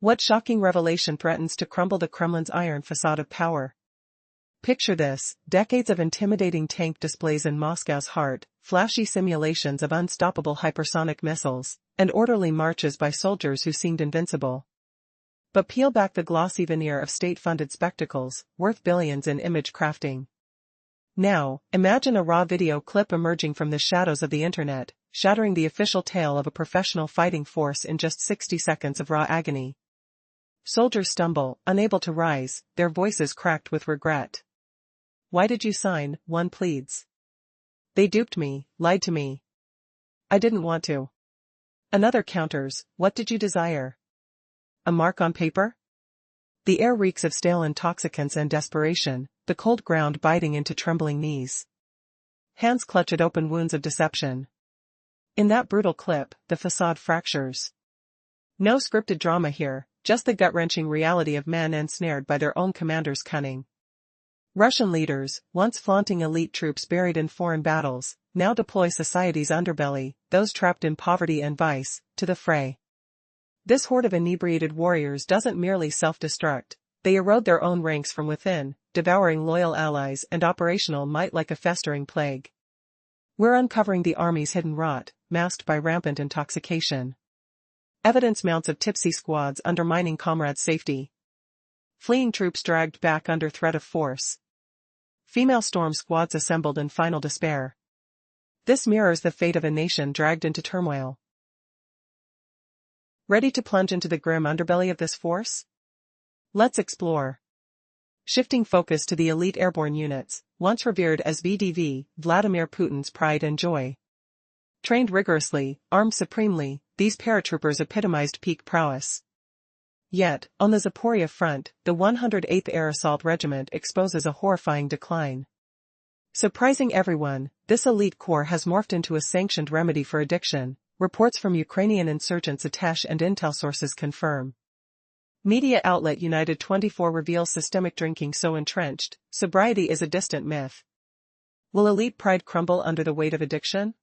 What shocking revelation threatens to crumble the Kremlin's iron facade of power? Picture this: decades of intimidating tank displays in Moscow's heart, flashy simulations of unstoppable hypersonic missiles, and orderly marches by soldiers who seemed invincible. But peel back the glossy veneer of state-funded spectacles, worth billions in image crafting. Now, imagine a raw video clip emerging from the shadows of the internet, shattering the official tale of a professional fighting force in just 60 seconds of raw agony. Soldiers stumble, unable to rise, their voices cracked with regret. "Why did you sign?" one pleads. "They duped me, lied to me. I didn't want to." Another counters, "What did you desire? A mark on paper?" The air reeks of stale intoxicants and desperation, the cold ground biting into trembling knees. Hands clutch at open wounds of deception. In that brutal clip, the facade fractures. No scripted drama here, just the gut-wrenching reality of men ensnared by their own commander's cunning. Russian leaders, once flaunting elite troops buried in foreign battles, now deploy society's underbelly, those trapped in poverty and vice, to the fray. This horde of inebriated warriors doesn't merely self-destruct, they erode their own ranks from within, devouring loyal allies and operational might like a festering plague. We're uncovering the army's hidden rot, masked by rampant intoxication. Evidence mounts of tipsy squads undermining comrades' safety. Fleeing troops dragged back under threat of force. Female storm squads assembled in final despair. This mirrors the fate of a nation dragged into turmoil. Ready to plunge into the grim underbelly of this force? Let's explore. Shifting focus to the elite airborne units, once revered as VDV, Vladimir Putin's pride and joy. Trained rigorously, armed supremely, these paratroopers epitomized peak prowess. Yet, on the Zaporizhia front, the 108th Air Assault Regiment exposes a horrifying decline. Surprising everyone, this elite corps has morphed into a sanctioned remedy for addiction, reports from Ukrainian insurgents Atesh and intel sources confirm. Media outlet United 24 reveals systemic drinking so entrenched, sobriety is a distant myth. Will elite pride crumble under the weight of addiction?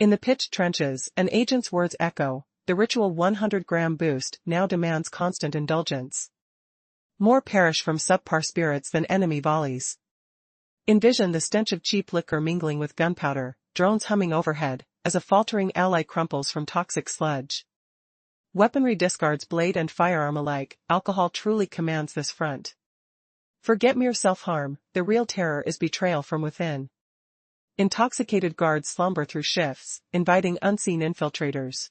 In the pitched trenches, an agent's words echo. The ritual 100-gram boost now demands constant indulgence. More perish from subpar spirits than enemy volleys. Envision the stench of cheap liquor mingling with gunpowder, drones humming overhead, as a faltering ally crumples from toxic sludge. Weaponry discards blade and firearm alike, alcohol truly commands this front. Forget mere self-harm, the real terror is betrayal from within. Intoxicated guards slumber through shifts, inviting unseen infiltrators.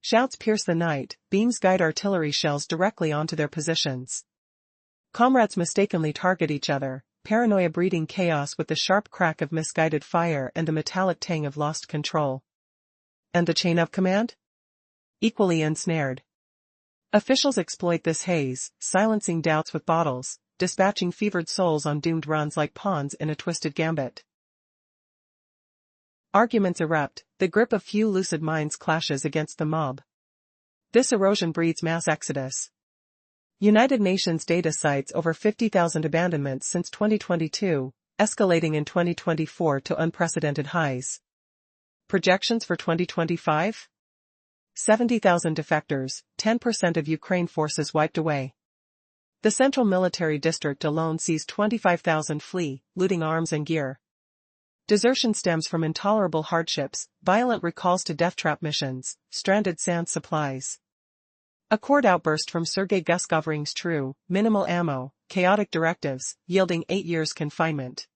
Shouts pierce the night, beams guide artillery shells directly onto their positions. Comrades mistakenly target each other, paranoia breeding chaos with the sharp crack of misguided fire and the metallic tang of lost control. And the chain of command? Equally ensnared. Officials exploit this haze, silencing doubts with bottles, dispatching fevered souls on doomed runs like pawns in a twisted gambit. Arguments erupt, the grip of few lucid minds clashes against the mob. This erosion breeds mass exodus. United Nations data cites over 50,000 abandonments since 2022, escalating in 2024 to unprecedented highs. Projections for 2025? 70,000 defectors, 10% of Ukraine forces wiped away. The Central Military District alone sees 25,000 flee, looting arms and gear. Desertion stems from intolerable hardships, violent recalls to death trap missions, stranded sand supplies. A chord outburst from Sergei Guskovring's true, minimal ammo, chaotic directives, yielding 8 years confinement.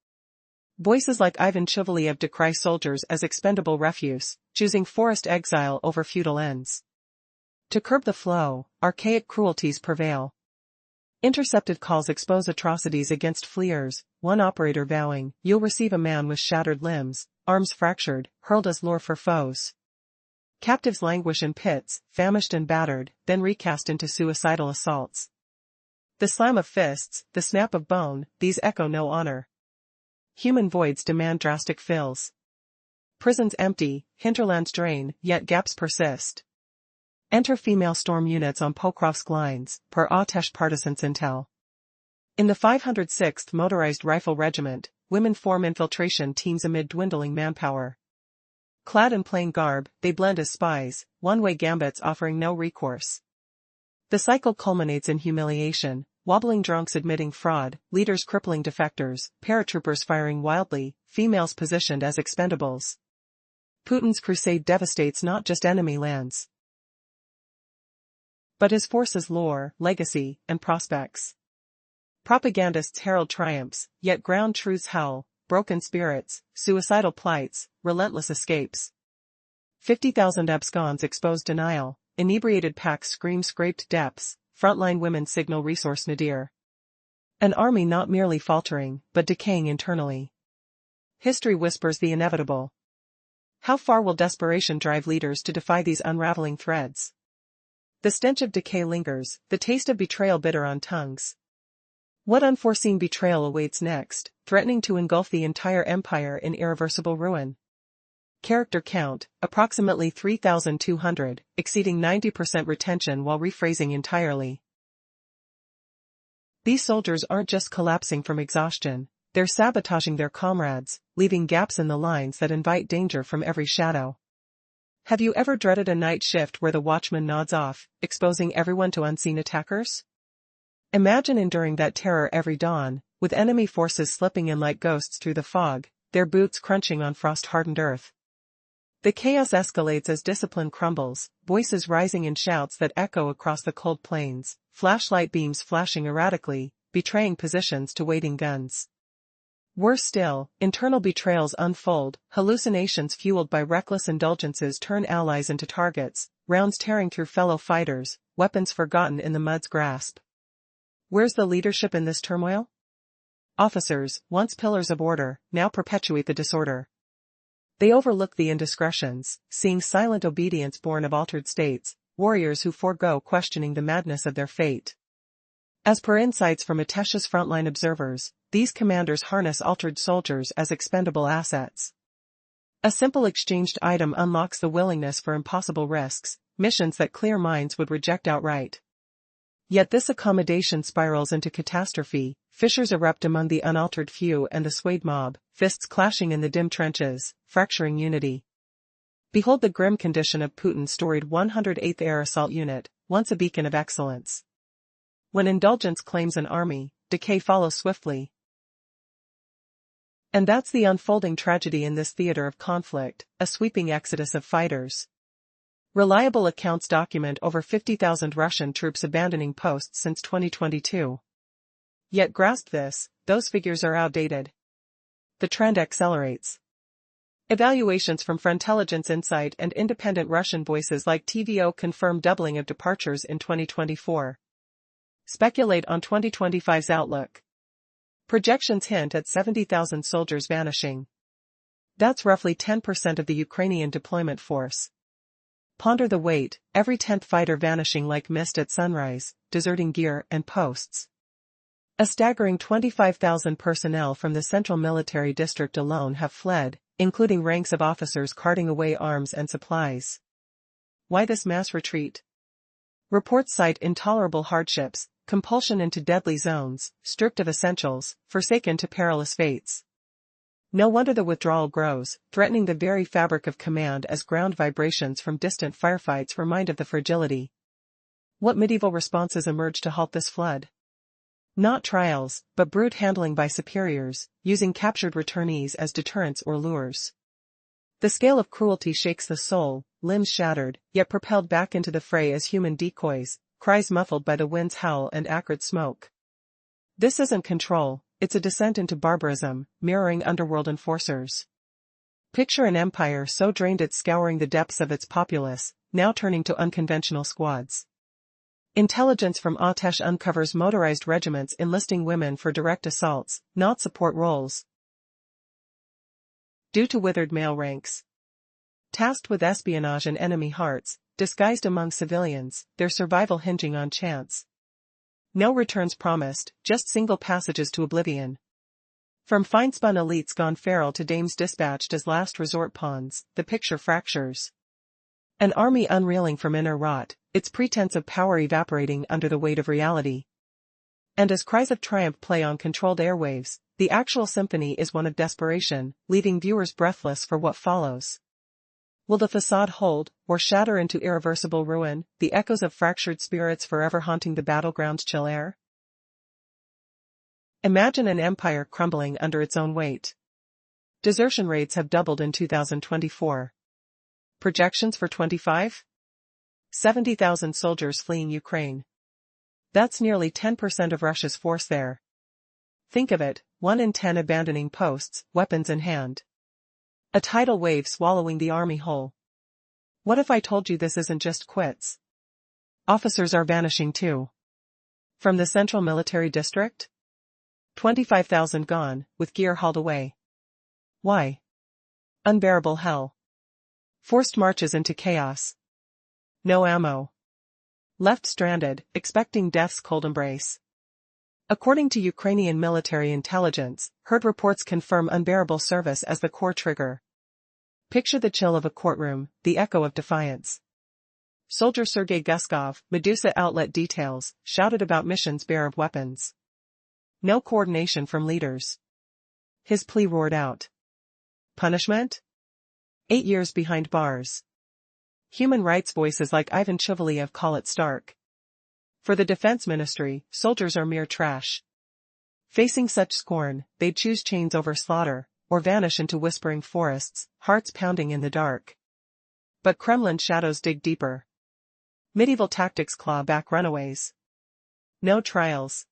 Voices like Ivan Chivaliev decry soldiers as expendable refuse, choosing forced exile over feudal ends. To curb the flow, archaic cruelties prevail. Intercepted calls expose atrocities against fleers, one operator vowing, "You'll receive a man with shattered limbs, arms fractured, hurled as lure for foes." Captives languish in pits, famished and battered, then recast into suicidal assaults. The slam of fists, the snap of bone, these echo no honor. Human voids demand drastic fills. Prisons empty, hinterlands drain, yet gaps persist. Enter female storm units on Pokrovsk lines, per Atesh partisans intel. In the 506th Motorized Rifle Regiment, women form infiltration teams amid dwindling manpower. Clad in plain garb, they blend as spies, one-way gambits offering no recourse. The cycle culminates in humiliation, wobbling drunks admitting fraud, leaders crippling defectors, paratroopers firing wildly, females positioned as expendables. Putin's crusade devastates not just enemy lands, but his forces' lore, legacy, and prospects. Propagandists herald triumphs, yet ground truths howl, broken spirits, suicidal plights, relentless escapes. 50,000 absconds expose denial, inebriated packs scream scraped depths, frontline women signal resource nadir. An army not merely faltering, but decaying internally. History whispers the inevitable. How far will desperation drive leaders to defy these unraveling threads? The stench of decay lingers, the taste of betrayal bitter on tongues. What unforeseen betrayal awaits next, threatening to engulf the entire empire in irreversible ruin? Character count, approximately 3,200, exceeding 90% retention while rephrasing entirely. These soldiers aren't just collapsing from exhaustion, they're sabotaging their comrades, leaving gaps in the lines that invite danger from every shadow. Have you ever dreaded a night shift where the watchman nods off, exposing everyone to unseen attackers? Imagine enduring that terror every dawn, with enemy forces slipping in like ghosts through the fog, their boots crunching on frost-hardened earth. The chaos escalates as discipline crumbles, voices rising in shouts that echo across the cold plains, flashlight beams flashing erratically, betraying positions to waiting guns. Worse still, internal betrayals unfold, hallucinations fueled by reckless indulgences turn allies into targets, rounds tearing through fellow fighters, weapons forgotten in the mud's grasp. Where's the leadership in this turmoil? Officers, once pillars of order, now perpetuate the disorder. They overlook the indiscretions, seeing silent obedience born of altered states, warriors who forego questioning the madness of their fate. As per insights from Atesh's frontline observers, these commanders harness altered soldiers as expendable assets. A simple exchanged item unlocks the willingness for impossible risks, missions that clear minds would reject outright. Yet this accommodation spirals into catastrophe, fissures erupt among the unaltered few and the swayed mob, fists clashing in the dim trenches, fracturing unity. Behold the grim condition of Putin's storied 108th Air Assault Unit, once a beacon of excellence. When indulgence claims an army, decay follows swiftly. And that's the unfolding tragedy in this theater of conflict, a sweeping exodus of fighters. Reliable accounts document over 50,000 Russian troops abandoning posts since 2022. Yet grasp this, those figures are outdated. The trend accelerates. Evaluations from Frontelligence Insight and independent Russian voices like TVO confirm doubling of departures in 2024. Speculate on 2025's outlook. Projections hint at 70,000 soldiers vanishing. That's roughly 10% of the Ukrainian deployment force. Ponder the weight, every 10th fighter vanishing like mist at sunrise, deserting gear and posts. A staggering 25,000 personnel from the Central Military District alone have fled, including ranks of officers carting away arms and supplies. Why this mass retreat? Reports cite intolerable hardships, compulsion into deadly zones, stripped of essentials, forsaken to perilous fates. No wonder the withdrawal grows, threatening the very fabric of command as ground vibrations from distant firefights remind of the fragility. What medieval responses emerge to halt this flood? Not trials, but brute handling by superiors, using captured returnees as deterrents or lures. The scale of cruelty shakes the soul, limbs shattered, yet propelled back into the fray as human decoys, cries muffled by the wind's howl and acrid smoke. This isn't control, it's a descent into barbarism, mirroring underworld enforcers. Picture an empire so drained it's scouring the depths of its populace, now turning to unconventional squads. Intelligence from Atesh uncovers motorized regiments enlisting women for direct assaults, not support roles. Due to withered male ranks. Tasked with espionage in enemy hearts, disguised among civilians, their survival hinging on chance. No returns promised, just single passages to oblivion. From fine-spun elites gone feral to dames dispatched as last resort pawns, the picture fractures. An army unreeling from inner rot, its pretense of power evaporating under the weight of reality. And as cries of triumph play on controlled airwaves, the actual symphony is one of desperation, leaving viewers breathless for what follows. Will the facade hold, or shatter into irreversible ruin, the echoes of fractured spirits forever haunting the battleground's chill air? Imagine an empire crumbling under its own weight. Desertion rates have doubled in 2024. Projections for 25? 70,000 soldiers fleeing Ukraine. That's nearly 10% of Russia's force there. Think of it, 1 in 10 abandoning posts, weapons in hand. A tidal wave swallowing the army whole. What if I told you this isn't just quits? Officers are vanishing too. From the Central Military District? 25,000 gone, with gear hauled away. Why? Unbearable hell. Forced marches into chaos. No ammo. Left stranded, expecting death's cold embrace. According to Ukrainian military intelligence, heard reports confirm unbearable service as the core trigger. Picture the chill of a courtroom, the echo of defiance. Soldier Sergei Guskov, Medusa outlet details, shouted about missions bare of weapons. No coordination from leaders. His plea roared out. Punishment? 8 years behind bars. Human rights voices like Ivan Chivaliev call it stark. For the defense ministry, soldiers are mere trash. Facing such scorn, they'd choose chains over slaughter, or vanish into whispering forests, hearts pounding in the dark. But Kremlin shadows dig deeper. Medieval tactics claw back runaways. No trials.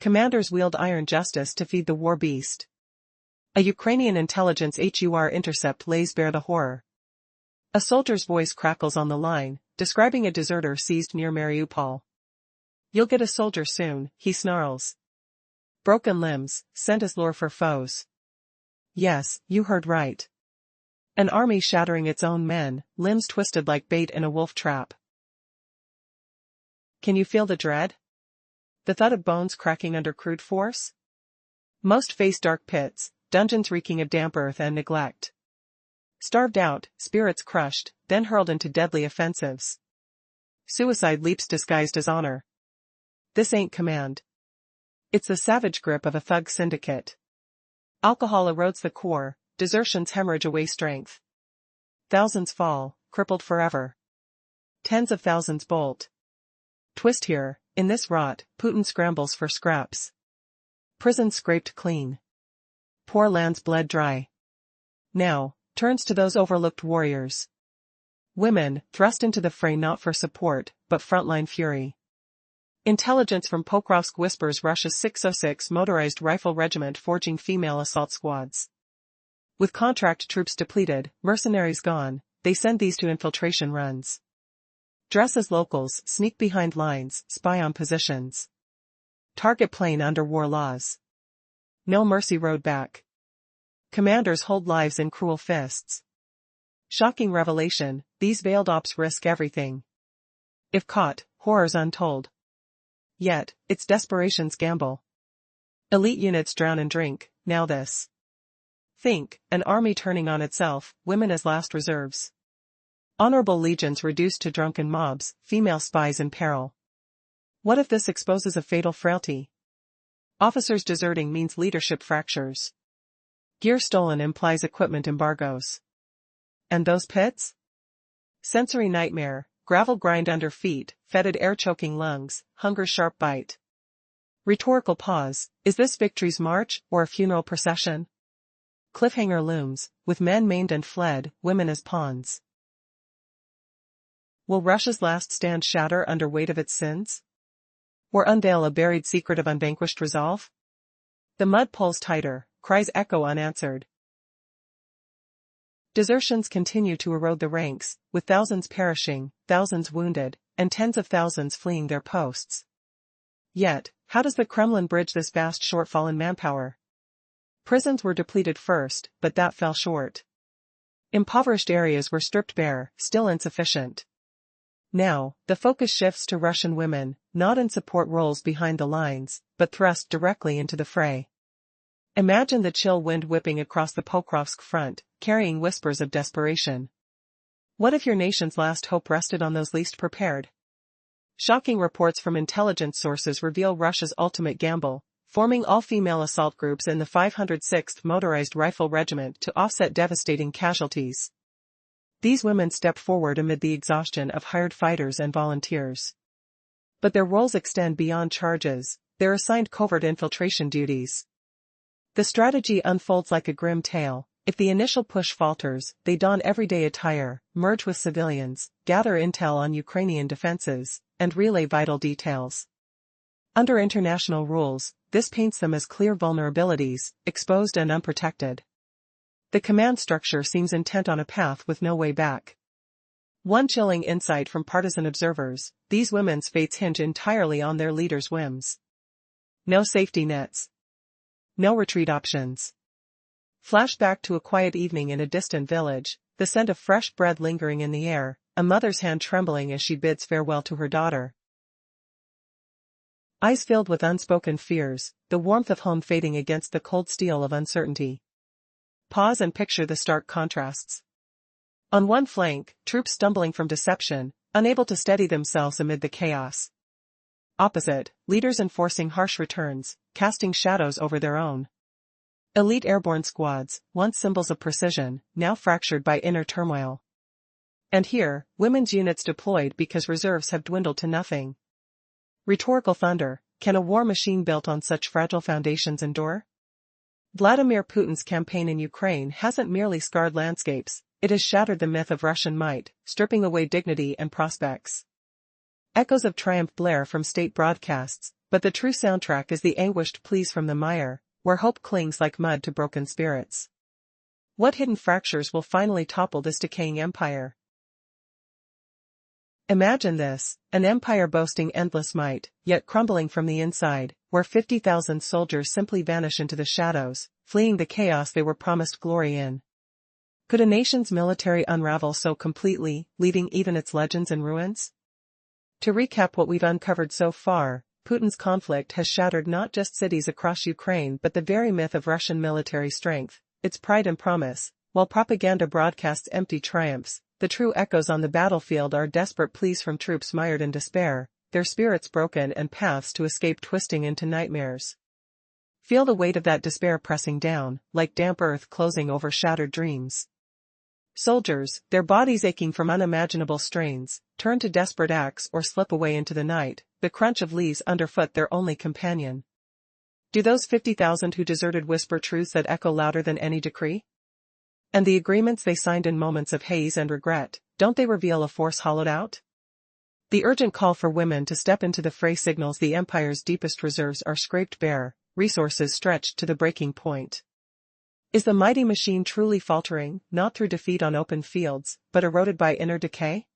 Commanders wield iron justice to feed the war beast. A Ukrainian intelligence HUR intercept lays bare the horror. A soldier's voice crackles on the line, describing a deserter seized near Mariupol. You'll get a soldier soon, he snarls. Broken limbs, sent as lure for foes. Yes, you heard right. An army shattering its own men, limbs twisted like bait in a wolf trap. Can you feel the dread? The thud of bones cracking under crude force? Most face dark pits, dungeons reeking of damp earth and neglect. Starved out, spirits crushed, then hurled into deadly offensives. Suicide leaps disguised as honor. This ain't command. It's the savage grip of a thug syndicate. Alcohol erodes the core, desertions hemorrhage away strength. Thousands fall, crippled forever. Tens of thousands bolt. Twist here, in this rot, Putin scrambles for scraps. Prisons scraped clean. Poor lands bled dry. Now, turns to those overlooked warriors. Women, thrust into the fray not for support, but frontline fury. Intelligence from Pokrovsk whispers Russia's 606 motorized rifle regiment forging female assault squads. With contract troops depleted, mercenaries gone, they send these to infiltration runs. Dress as locals, sneak behind lines, spy on positions. Target plain under war laws. No mercy road back. Commanders hold lives in cruel fists. Shocking revelation, these veiled ops risk everything. If caught, horrors untold. Yet, it's desperation's gamble. Elite units drown in drink, now this. Think, an army turning on itself, women as last reserves. Honorable legions reduced to drunken mobs, female spies in peril. What if this exposes a fatal frailty? Officers deserting means leadership fractures. Gear stolen implies equipment embargoes. And those pits? Sensory nightmare, gravel grind under feet, fetid air choking lungs, hunger's sharp bite. Rhetorical pause, is this victory's march, or a funeral procession? Cliffhanger looms, with men maimed and fled, women as pawns. Will Russia's last stand shatter under weight of its sins? Or unveil a buried secret of unvanquished resolve? The mud pulls tighter, cries echo unanswered. Desertions continue to erode the ranks, with thousands perishing, thousands wounded, and tens of thousands fleeing their posts. Yet, how does the Kremlin bridge this vast shortfall in manpower? Prisons were depleted first, but that fell short. Impoverished areas were stripped bare, still insufficient. Now, the focus shifts to Russian women, not in support roles behind the lines, but thrust directly into the fray. Imagine the chill wind whipping across the Pokrovsk front, carrying whispers of desperation. What if your nation's last hope rested on those least prepared? Shocking reports from intelligence sources reveal Russia's ultimate gamble, forming all-female assault groups in the 506th Motorized Rifle Regiment to offset devastating casualties. These women step forward amid the exhaustion of hired fighters and volunteers. But their roles extend beyond charges, they're assigned covert infiltration duties. The strategy unfolds like a grim tale. If the initial push falters, they don everyday attire, merge with civilians, gather intel on Ukrainian defenses, and relay vital details. Under international rules, this paints them as clear vulnerabilities, exposed and unprotected. The command structure seems intent on a path with no way back. One chilling insight from partisan observers: these women's fates hinge entirely on their leaders' whims. No safety nets. No retreat options. Flashback to a quiet evening in a distant village, the scent of fresh bread lingering in the air, a mother's hand trembling as she bids farewell to her daughter. Eyes filled with unspoken fears, the warmth of home fading against the cold steel of uncertainty. Pause and picture the stark contrasts. On one flank, troops stumbling from deception, unable to steady themselves amid the chaos. Opposite, leaders enforcing harsh returns, casting shadows over their own. Elite airborne squads, once symbols of precision, now fractured by inner turmoil. And here, women's units deployed because reserves have dwindled to nothing. Rhetorical thunder: can a war machine built on such fragile foundations endure? Vladimir Putin's campaign in Ukraine hasn't merely scarred landscapes, it has shattered the myth of Russian might, stripping away dignity and prospects. Echoes of triumph blare from state broadcasts, but the true soundtrack is the anguished pleas from the mire, where hope clings like mud to broken spirits. What hidden fractures will finally topple this decaying empire? Imagine this, an empire boasting endless might, yet crumbling from the inside, where 50,000 soldiers simply vanish into the shadows, fleeing the chaos they were promised glory in. Could a nation's military unravel so completely, leaving even its legends in ruins? To recap what we've uncovered so far, Putin's conflict has shattered not just cities across Ukraine but the very myth of Russian military strength, its pride and promise. While propaganda broadcasts empty triumphs, the true echoes on the battlefield are desperate pleas from troops mired in despair, their spirits broken and paths to escape twisting into nightmares. Feel the weight of that despair pressing down, like damp earth closing over shattered dreams. Soldiers, their bodies aching from unimaginable strains, turn to desperate acts or slip away into the night, the crunch of leaves underfoot their only companion. Do those 50,000 who deserted whisper truths that echo louder than any decree? And the agreements they signed in moments of haze and regret, don't they reveal a force hollowed out? The urgent call for women to step into the fray signals the empire's deepest reserves are scraped bare, resources stretched to the breaking point. Is the mighty machine truly faltering, not through defeat on open fields, but eroded by inner decay?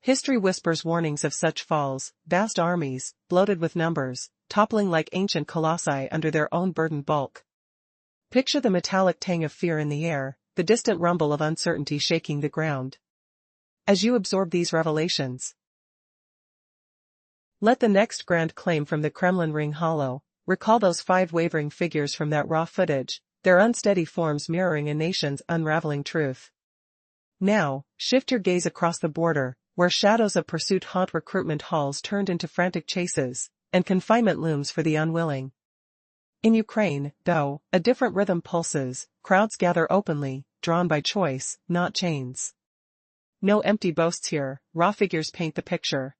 History whispers warnings of such falls, vast armies, bloated with numbers, toppling like ancient colossi under their own burdened bulk. Picture the metallic tang of fear in the air, the distant rumble of uncertainty shaking the ground. As you absorb these revelations, let the next grand claim from the Kremlin ring hollow. Recall those 5 wavering figures from that raw footage, their unsteady forms mirroring a nation's unraveling truth. Now, shift your gaze across the border, where shadows of pursuit haunt recruitment halls turned into frantic chases, and confinement looms for the unwilling. In Ukraine, though, a different rhythm pulses, crowds gather openly, drawn by choice, not chains. No empty boasts here, raw figures paint the picture.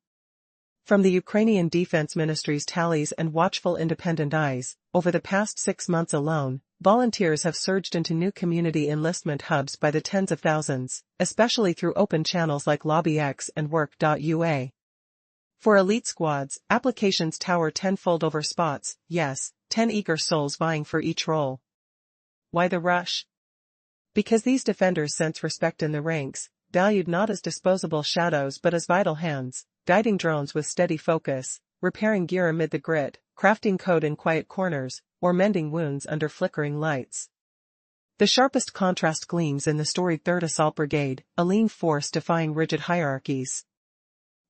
From the Ukrainian Defense Ministry's tallies and watchful independent eyes, over the past 6 months alone, volunteers have surged into new community enlistment hubs by the tens of thousands, especially through open channels like LobbyX and Work.ua. For elite squads, applications tower tenfold over spots, yes, 10 eager souls vying for each role. Why the rush? Because these defenders sense respect in the ranks, valued not as disposable shadows but as vital hands, guiding drones with steady focus, repairing gear amid the grit, crafting code in quiet corners, or mending wounds under flickering lights. The sharpest contrast gleams in the storied 3rd Assault Brigade, a lean force defying rigid hierarchies.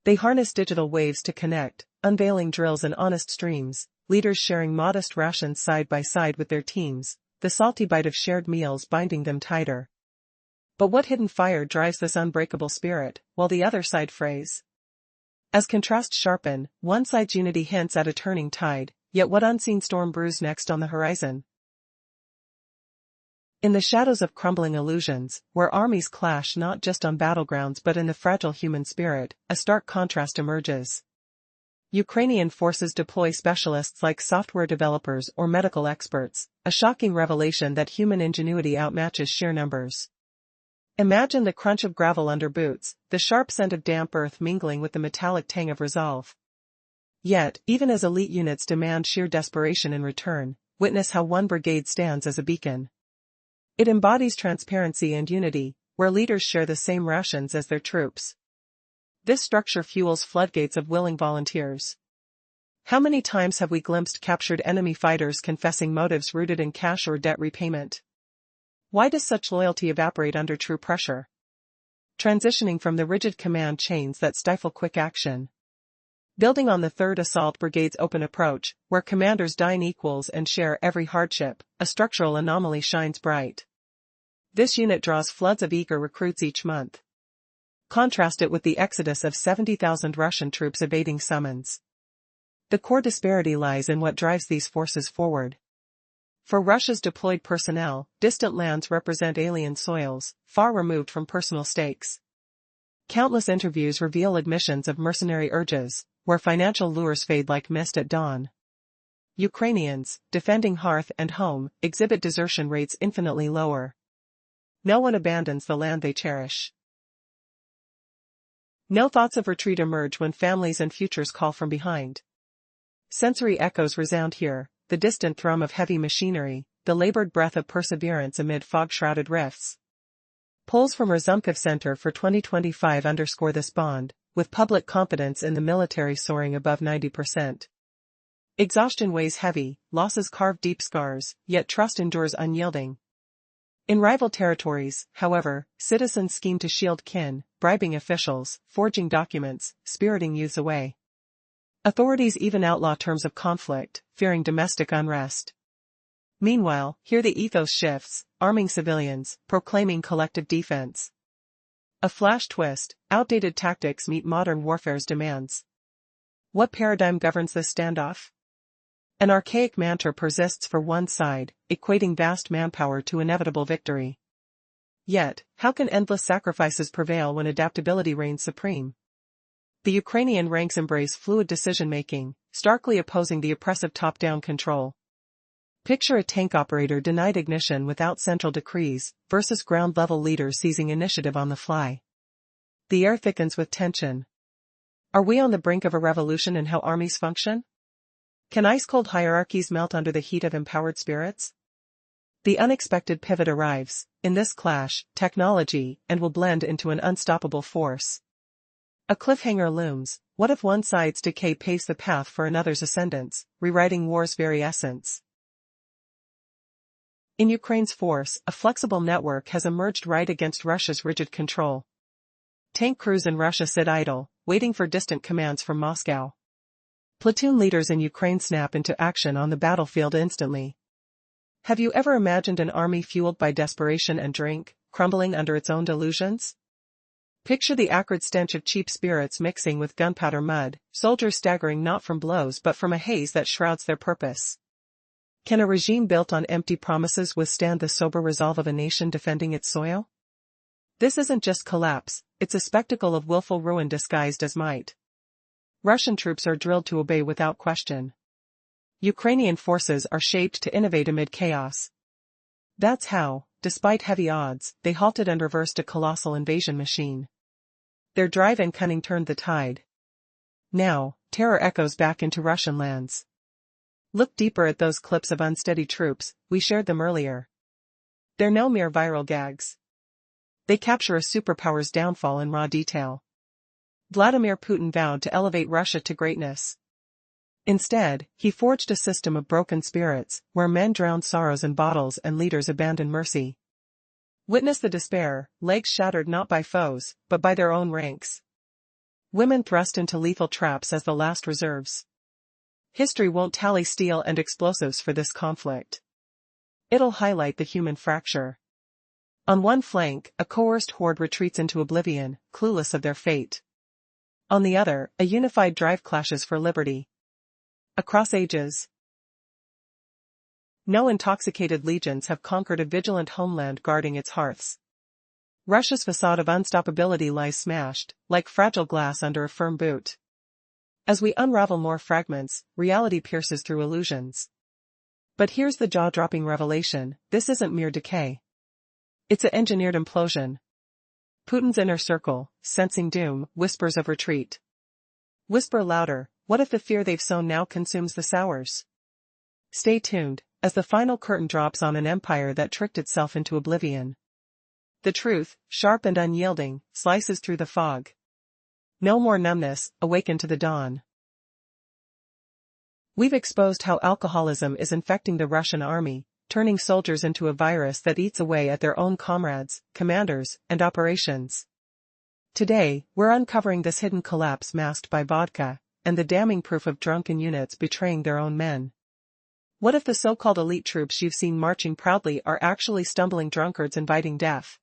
They harness digital waves to connect, unveiling drills and honest streams, leaders sharing modest rations side by side with their teams, the salty bite of shared meals binding them tighter. But what hidden fire drives this unbreakable spirit, while the other side frays? As contrasts sharpen, one side's unity hints at a turning tide, yet what unseen storm brews next on the horizon? In the shadows of crumbling illusions, where armies clash not just on battlegrounds but in the fragile human spirit, a stark contrast emerges. Ukrainian forces deploy specialists like software developers or medical experts, a shocking revelation that human ingenuity outmatches sheer numbers. Imagine the crunch of gravel under boots, the sharp scent of damp earth mingling with the metallic tang of resolve. Yet, even as elite units demand sheer desperation in return, witness how one brigade stands as a beacon. It embodies transparency and unity, where leaders share the same rations as their troops. This structure fuels floodgates of willing volunteers. How many times have we glimpsed captured enemy fighters confessing motives rooted in cash or debt repayment? Why does such loyalty evaporate under true pressure? Transitioning from the rigid command chains that stifle quick action. Building on the 3rd Assault Brigade's open approach, where commanders dine equals and share every hardship, a structural anomaly shines bright. This unit draws floods of eager recruits each month. Contrast it with the exodus of 70,000 Russian troops evading summons. The core disparity lies in what drives these forces forward. For Russia's deployed personnel, distant lands represent alien soils, far removed from personal stakes. Countless interviews reveal admissions of mercenary urges, where financial lures fade like mist at dawn. Ukrainians, defending hearth and home, exhibit desertion rates infinitely lower. No one abandons the land they cherish. No thoughts of retreat emerge when families and futures call from behind. Sensory echoes resound here, the distant thrum of heavy machinery, the labored breath of perseverance amid fog-shrouded rifts. Polls from Razumkov Center for 2025 underscore this bond, with public confidence in the military soaring above 90%. Exhaustion weighs heavy, losses carve deep scars, yet trust endures unyielding. In rival territories, however, citizens scheme to shield kin, bribing officials, forging documents, spiriting youths away. Authorities even outlaw terms of conflict, fearing domestic unrest. Meanwhile, here the ethos shifts, arming civilians, proclaiming collective defense. A flash twist, outdated tactics meet modern warfare's demands. What paradigm governs this standoff? An archaic mantra persists for one side, equating vast manpower to inevitable victory. Yet, how can endless sacrifices prevail when adaptability reigns supreme? The Ukrainian ranks embrace fluid decision-making, starkly opposing the oppressive top-down control. Picture a tank operator denied ignition without central decrees, versus ground-level leaders seizing initiative on the fly. The air thickens with tension. Are we on the brink of a revolution in how armies function? Can ice-cold hierarchies melt under the heat of empowered spirits? The unexpected pivot arrives. In this clash, technology will blend into an unstoppable force. A cliffhanger looms. What if one side's decay paves the path for another's ascendance, rewriting war's very essence? In Ukraine's force, a flexible network has emerged right against Russia's rigid control. Tank crews in Russia sit idle, waiting for distant commands from Moscow. Platoon leaders in Ukraine snap into action on the battlefield instantly. Have you ever imagined an army fueled by desperation and drink, crumbling under its own delusions? Picture the acrid stench of cheap spirits mixing with gunpowder mud, soldiers staggering not from blows but from a haze that shrouds their purpose. Can a regime built on empty promises withstand the sober resolve of a nation defending its soil? This isn't just collapse, it's a spectacle of willful ruin disguised as might. Russian troops are drilled to obey without question. Ukrainian forces are shaped to innovate amid chaos. That's how, despite heavy odds, they halted and reversed a colossal invasion machine. Their drive and cunning turned the tide. Now, terror echoes back into Russian lands. Look deeper at those clips of unsteady troops, we shared them earlier. They're no mere viral gags. They capture a superpower's downfall in raw detail. Vladimir Putin vowed to elevate Russia to greatness. Instead, he forged a system of broken spirits, where men drowned sorrows in bottles and leaders abandoned mercy. Witness the despair, legs shattered not by foes, but by their own ranks. Women thrust into lethal traps as the last reserves. History won't tally steel and explosives for this conflict. It'll highlight the human fracture. On one flank, a coerced horde retreats into oblivion, clueless of their fate. On the other, a unified drive clashes for liberty. Across ages, No intoxicated legions have conquered a vigilant homeland guarding its hearths. Russia's facade of unstoppability lies smashed, like fragile glass under a firm boot. As we unravel more fragments, reality pierces through illusions. But here's the jaw-dropping revelation: this isn't mere decay. It's an engineered implosion. Putin's inner circle, sensing doom, whispers of retreat. Whisper louder, what if the fear they've sown now consumes the sours? Stay tuned, as the final curtain drops on an empire that tricked itself into oblivion. The truth, sharp and unyielding, slices through the fog. No more numbness, awaken to the dawn. We've exposed how alcoholism is infecting the Russian army, turning soldiers into a virus that eats away at their own comrades, commanders, and operations. Today, we're uncovering this hidden collapse masked by vodka, and the damning proof of drunken units betraying their own men. What if the so-called elite troops you've seen marching proudly are actually stumbling drunkards inviting death?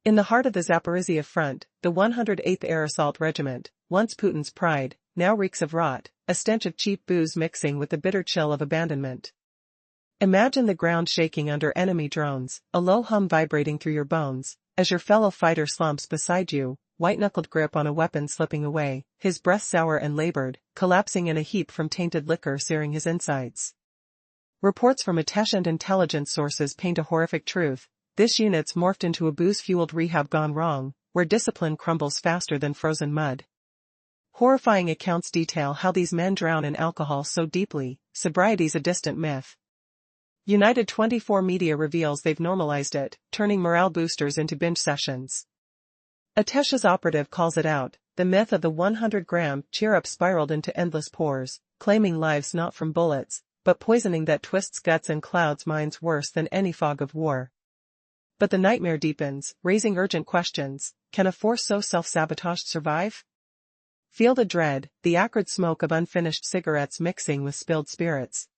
In the heart of the Zaporizhia front, the 108th Air Assault Regiment, once Putin's pride, now reeks of rot, a stench of cheap booze mixing with the bitter chill of abandonment. Imagine the ground shaking under enemy drones, a low hum vibrating through your bones, as your fellow fighter slumps beside you, white-knuckled grip on a weapon slipping away, his breath sour and labored, collapsing in a heap from tainted liquor searing his insides. Reports from Atesh and intelligence sources paint a horrific truth: this unit's morphed into a booze-fueled rehab gone wrong, where discipline crumbles faster than frozen mud. Horrifying accounts detail how these men drown in alcohol so deeply, sobriety's a distant myth. United 24 Media reveals they've normalized it, turning morale boosters into binge sessions. Atesh's operative calls it out: the myth of the 100-gram cheer-up spiraled into endless pours, claiming lives not from bullets, but poisoning that twists guts and clouds minds worse than any fog of war. But the nightmare deepens, raising urgent questions: can a force so self-sabotaged survive? Feel the dread, the acrid smoke of unfinished cigarettes mixing with spilled spirits.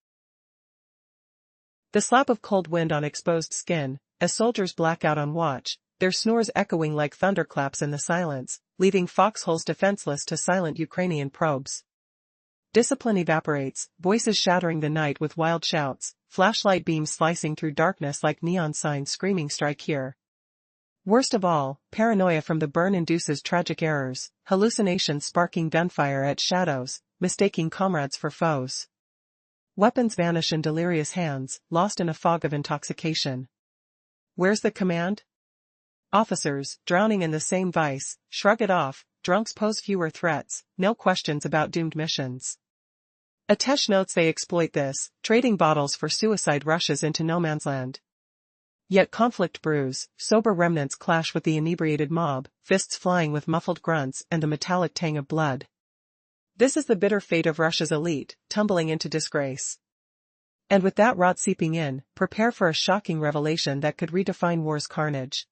The slap of cold wind on exposed skin, as soldiers black out on watch, their snores echoing like thunderclaps in the silence, leaving foxholes defenseless to silent Ukrainian probes. Discipline evaporates, voices shattering the night with wild shouts, flashlight beams slicing through darkness like neon signs screaming strike here. Worst of all, paranoia from the burn induces tragic errors, hallucinations sparking gunfire at shadows, mistaking comrades for foes. Weapons vanish in delirious hands, lost in a fog of intoxication. Where's the command? Officers, drowning in the same vice, shrug it off. Drunks pose fewer threats, no questions about doomed missions. Atesh notes they exploit this, trading bottles for suicide rushes into no man's land. Yet conflict brews, sober remnants clash with the inebriated mob, fists flying with muffled grunts and the metallic tang of blood. This is the bitter fate of Russia's elite, tumbling into disgrace. And with that rot seeping in, prepare for a shocking revelation that could redefine war's carnage.